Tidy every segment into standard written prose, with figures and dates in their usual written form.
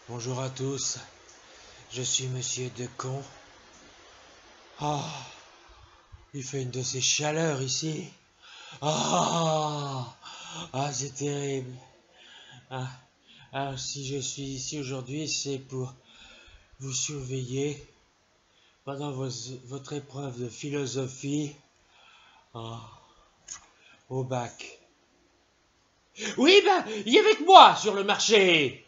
Bonjour à tous, je suis Monsieur Decon. Ah, il fait une de ces chaleurs ici. C'est terrible. Ah, alors si je suis ici aujourd'hui, c'est pour vous surveiller pendant votre épreuve de philosophie au bac. Oui, il est avec moi sur le marché.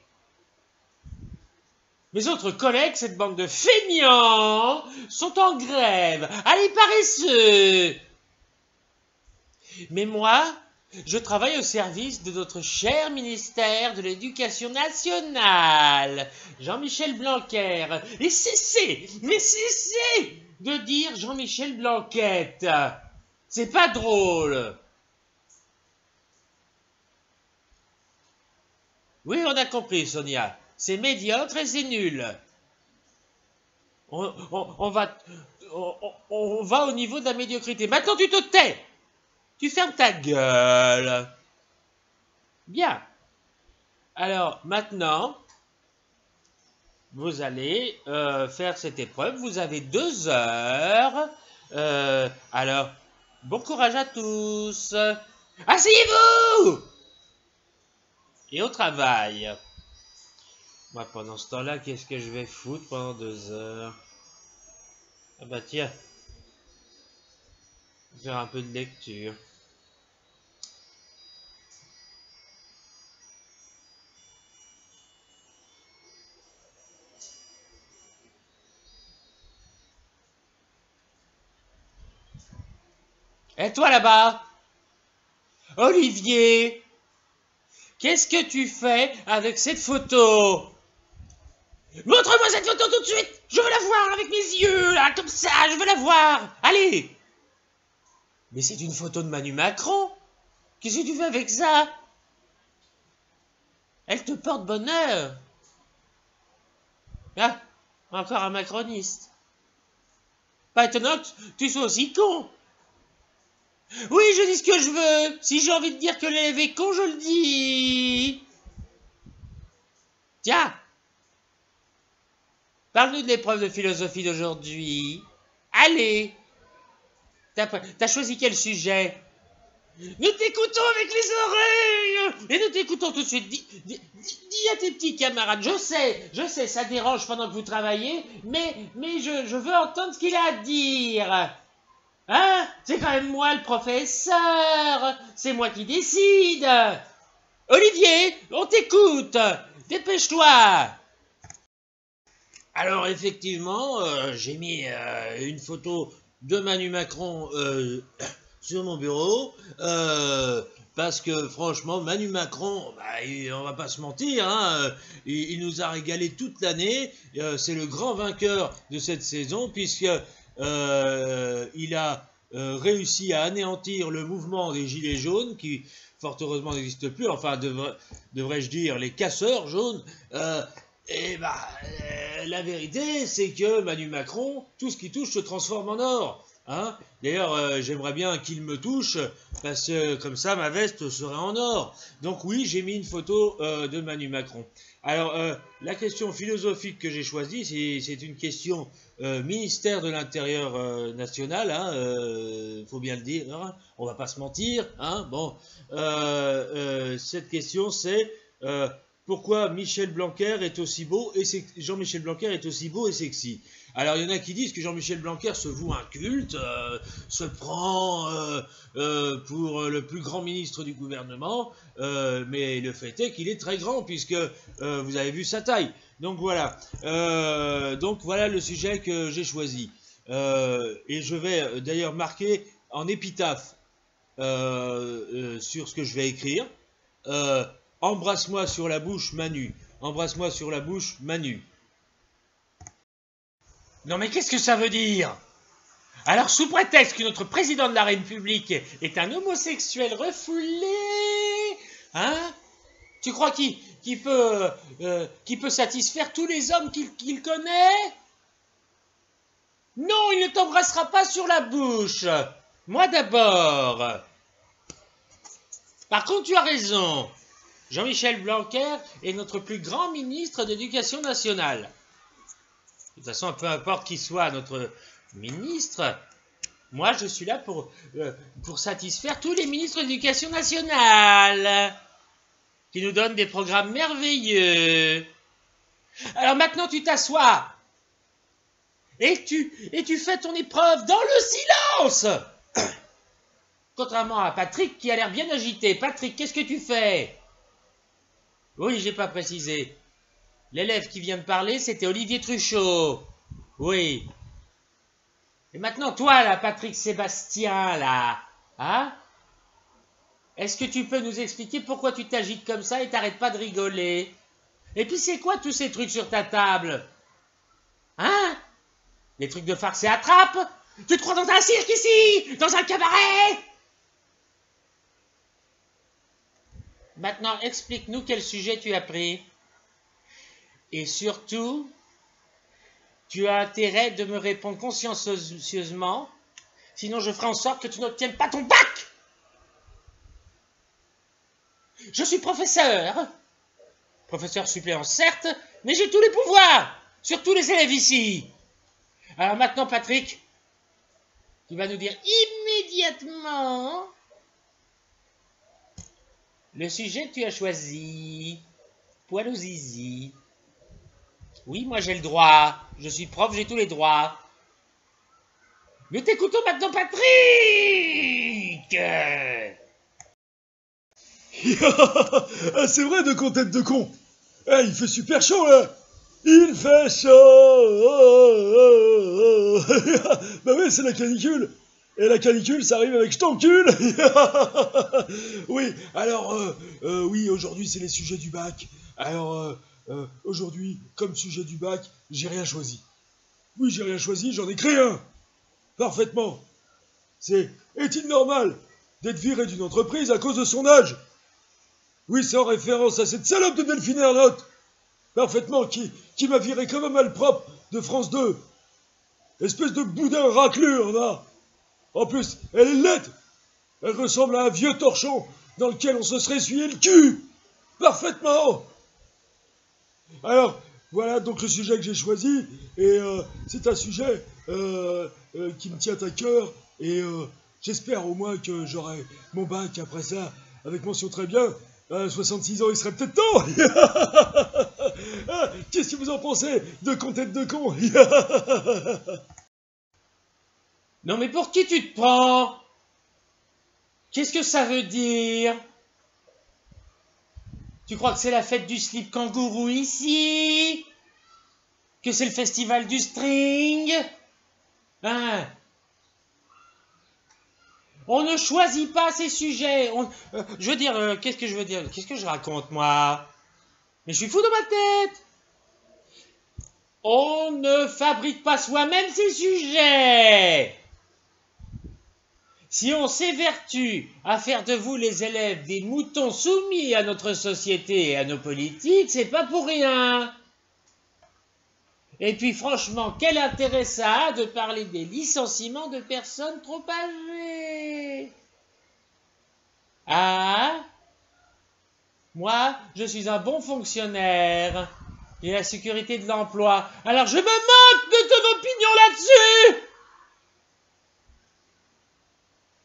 Mes autres collègues, cette bande de feignants, sont en grève. Allez, paresseux! Mais moi, je travaille au service de notre cher ministère de l'Éducation nationale, Jean-Michel Blanquer. Et cessez de dire Jean-Michel Blanquette. C'est pas drôle. Oui, on a compris, Sonia. C'est médiocre et c'est nul. On va au niveau de la médiocrité. Maintenant, tu te tais. Tu fermes ta gueule. Bien. Alors, maintenant, vous allez faire cette épreuve. Vous avez 2 heures. Alors, bon courage à tous. Asseyez-vous! Et au travail. Moi, pendant ce temps-là, qu'est-ce que je vais foutre pendant 2 heures? Ah bah tiens, faire un peu de lecture. Et toi là-bas, Olivier, qu'est-ce que tu fais avec cette photo? Montre-moi cette photo tout de suite. Je veux la voir avec mes yeux, là, comme ça, je veux la voir. Allez. Mais c'est une photo de Manu Macron. Qu'est-ce que tu fais avec ça? Elle te porte bonheur. Ah, encore un macroniste. Pas étonnant que tu sois aussi con. Oui, je dis ce que je veux. Si j'ai envie de dire que l'élève est con, je le dis. Tiens, parle-nous de l'épreuve de philosophie d'aujourd'hui. Allez. T'as choisi quel sujet? Nous t'écoutons avec les oreilles. Et nous t'écoutons tout de suite. Dis à tes petits camarades, je sais, ça dérange pendant que vous travaillez, mais je veux entendre ce qu'il a à dire. Hein? C'est quand même moi le professeur. C'est moi qui décide. Olivier, on t'écoute. Dépêche-toi. Alors effectivement, j'ai mis une photo de Manu Macron sur mon bureau, parce que franchement, Manu Macron, on va pas se mentir, hein, il nous a régalé toute l'année, c'est le grand vainqueur de cette saison, puisque il a réussi à anéantir le mouvement des Gilets jaunes, qui fort heureusement n'existe plus, enfin devrais-je dire les casseurs jaunes, la vérité, c'est que Manu Macron, tout ce qui touche se transforme en or. Hein? D'ailleurs, j'aimerais bien qu'il me touche, parce que comme ça, ma veste serait en or. Donc oui, j'ai mis une photo de Manu Macron. Alors, la question philosophique que j'ai choisie, c'est une question ministère de l'Intérieur national, hein, faut bien le dire, hein, on va pas se mentir. Hein, bon, cette question, c'est... pourquoi Michel Blanquer est aussi beau et Jean-Michel Blanquer est aussi beau et sexy. Alors il y en a qui disent que Jean-Michel Blanquer se voue un culte, se prend pour le plus grand ministre du gouvernement, mais le fait est qu'il est très grand puisque vous avez vu sa taille. Donc voilà le sujet que j'ai choisi. Et je vais d'ailleurs marquer en épitaphe sur ce que je vais écrire. Embrasse-moi sur la bouche, Manu. Embrasse-moi sur la bouche, Manu. Non mais qu'est-ce que ça veut dire? Alors sous prétexte que notre président de la République est un homosexuel refoulé, hein? Tu crois qu'il peut satisfaire tous les hommes qu'il connaît? Non, il ne t'embrassera pas sur la bouche. Moi d'abord. Par contre, tu as raison. Jean-Michel Blanquer est notre plus grand ministre d'éducation nationale. De toute façon, peu importe qui soit notre ministre, moi je suis là pour satisfaire tous les ministres d'éducation nationale qui nous donnent des programmes merveilleux. Alors maintenant tu t'assois et tu fais ton épreuve dans le silence. Contrairement à Patrick qui a l'air bien agité. Patrick, qu'est-ce que tu fais? Oui, j'ai pas précisé. L'élève qui vient de parler, c'était Olivier Truchot. Oui. Et maintenant, toi, là, Patrick Sébastien, là, hein? Est-ce que tu peux nous expliquer pourquoi tu t'agites comme ça et t'arrêtes pas de rigoler? Et puis, c'est quoi tous ces trucs sur ta table? Hein? Les trucs de farce et attrape? Tu te crois dans un cirque ici? Dans un cabaret? Maintenant, explique-nous quel sujet tu as pris. Et surtout, tu as intérêt de me répondre consciencieusement, sinon je ferai en sorte que tu n'obtiennes pas ton bac. Je suis professeur suppléant certes, mais j'ai tous les pouvoirs sur tous les élèves ici. Alors maintenant, Patrick, tu vas nous dire immédiatement le sujet que tu as choisi. Poil au zizi. Oui, moi j'ai le droit. Je suis prof, j'ai tous les droits. Mais t'écoutons maintenant, Patrick. Ah, c'est vrai, de tête de con. Eh, il fait super chaud, là. Il fait chaud. Bah oui, c'est la canicule. Et la canicule, ça arrive avec je t'encule. Oui, alors, oui, aujourd'hui, c'est les sujets du bac. Alors, aujourd'hui, comme sujet du bac, j'ai rien choisi. Oui, j'ai rien choisi, j'en ai créé un. Parfaitement. Est-il normal d'être viré d'une entreprise à cause de son âge? Oui, c'est en référence à cette salope de Delphine Ernotte. Parfaitement, qui m'a viré comme un malpropre de France 2. Espèce de boudin raclure, là. En plus, elle est laide. Elle ressemble à un vieux torchon dans lequel on se serait essuyé le cul. Parfaitement. Alors, voilà donc le sujet que j'ai choisi. Et c'est un sujet qui me tient à cœur. Et j'espère au moins que j'aurai mon bac après ça, avec mention très bien. 66 ans, il serait peut-être temps. Ah, qu'est-ce que vous en pensez de tête de con? Non mais pour qui tu te prends? Qu'est-ce que ça veut dire? Tu crois que c'est la fête du slip kangourou ici? Que c'est le festival du string? Hein? On ne choisit pas ces sujets. Je veux dire, qu'est-ce que je veux dire? Qu'est-ce que je raconte, moi? Mais je suis fou dans ma tête. On ne fabrique pas soi-même ces sujets. Si on s'évertue à faire de vous, les élèves, des moutons soumis à notre société et à nos politiques, c'est pas pour rien. Et puis franchement, quel intérêt ça a de parler des licenciements de personnes trop âgées? Ah? Moi, je suis un bon fonctionnaire. J'ai la sécurité de l'emploi. Alors je me moque de ton opinion là-dessus!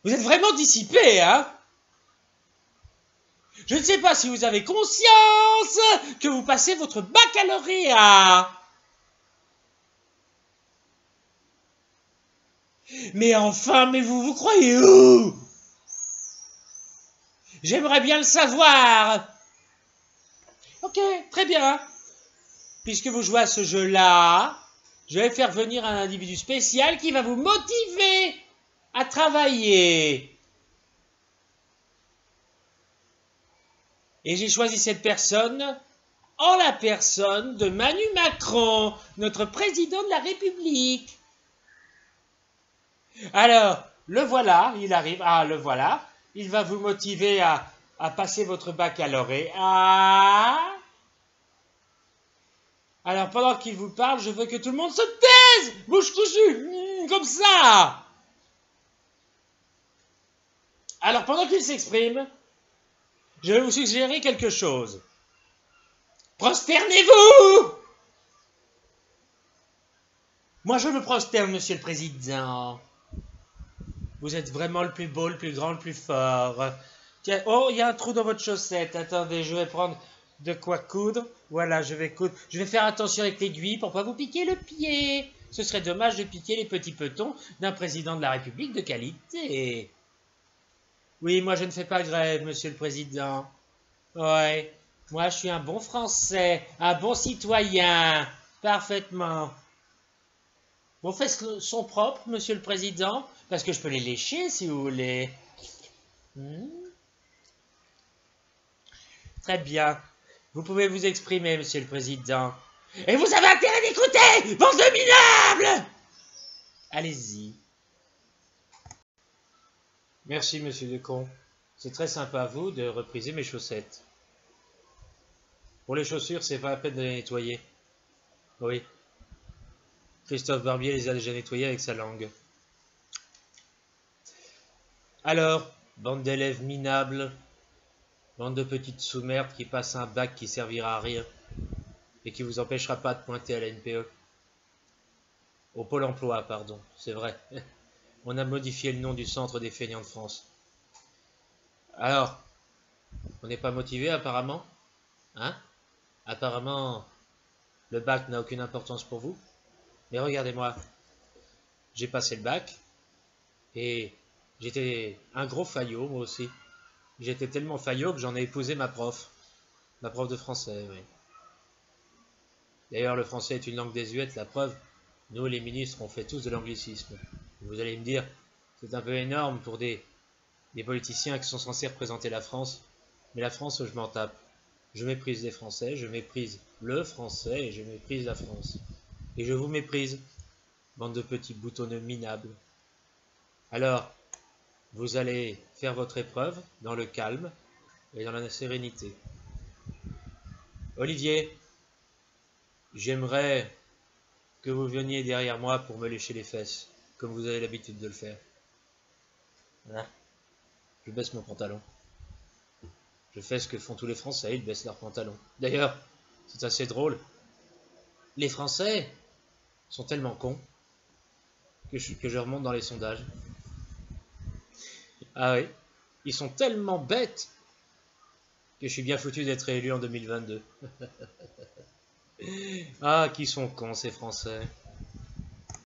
Vous êtes vraiment dissipé, hein? Je ne sais pas si vous avez conscience que vous passez votre baccalauréat. Mais enfin, mais vous croyez où? J'aimerais bien le savoir. Ok, très bien. Puisque vous jouez à ce jeu-là, je vais faire venir un individu spécial qui va vous motiver à travailler. Et j'ai choisi cette personne en la personne de Manu Macron, notre président de la République. Alors, le voilà, il arrive. Ah, le voilà. Il va vous motiver à passer votre baccalauréat. Alors, pendant qu'il vous parle, je veux que tout le monde se taise, bouche cousue, comme ça. Alors, pendant qu'il s'exprime, Je vais vous suggérer quelque chose. Prosternez-vous! Moi, je me prosterne, monsieur le président. Vous êtes vraiment le plus beau, le plus grand, le plus fort. Tiens, oh, il y a un trou dans votre chaussette. Attendez, je vais prendre de quoi coudre. Voilà, je vais coudre. Je vais faire attention avec l'aiguille pour pas vous piquer le pied. Ce serait dommage de piquer les petits petons d'un président de la République de qualité. Oui, moi, je ne fais pas grève, monsieur le président. Ouais, moi, je suis un bon Français, un bon citoyen. Parfaitement. Vos fesses sont propres, monsieur le président, parce que je peux les lécher si vous voulez. Très bien. Vous pouvez vous exprimer, monsieur le président. Et vous avez intérêt d'écouter, bande de minables! Allez-y. Merci, monsieur Decon. C'est très sympa à vous de repriser mes chaussettes. Pour les chaussures, c'est pas la peine de les nettoyer. Oui. Christophe Barbier les a déjà nettoyés avec sa langue. Alors, bande d'élèves minables, bande de petites sous-merdes qui passent un bac qui servira à rien et qui vous empêchera pas de pointer à la NPE. Au Pôle emploi, pardon, c'est vrai. On a modifié le nom du centre des feignants de France. Alors, on n'est pas motivé apparemment? Hein? Apparemment, le bac n'a aucune importance pour vous? Mais regardez-moi, j'ai passé le bac et j'étais un gros faillot moi aussi. J'étais tellement faillot que j'en ai épousé ma prof de français, oui. D'ailleurs, le français est une langue désuète, la preuve, nous les ministres, on fait tous de l'anglicisme. Vous allez me dire, c'est un peu énorme pour des politiciens qui sont censés représenter la France, mais la France, je m'en tape. Je méprise les Français, je méprise le français et je méprise la France. Et je vous méprise, bande de petits boutonneux minables. Alors, vous allez faire votre épreuve dans le calme et dans la sérénité. Olivier, j'aimerais que vous veniez derrière moi pour me lécher les fesses, comme vous avez l'habitude de le faire. Voilà. Je baisse mon pantalon. Je fais ce que font tous les Français, ils baissent leurs pantalons. D'ailleurs, c'est assez drôle. Les Français sont tellement cons que je remonte dans les sondages. Ah oui, ils sont tellement bêtes que je suis bien foutu d'être élu en 2022. Ah, qui sont cons ces Français.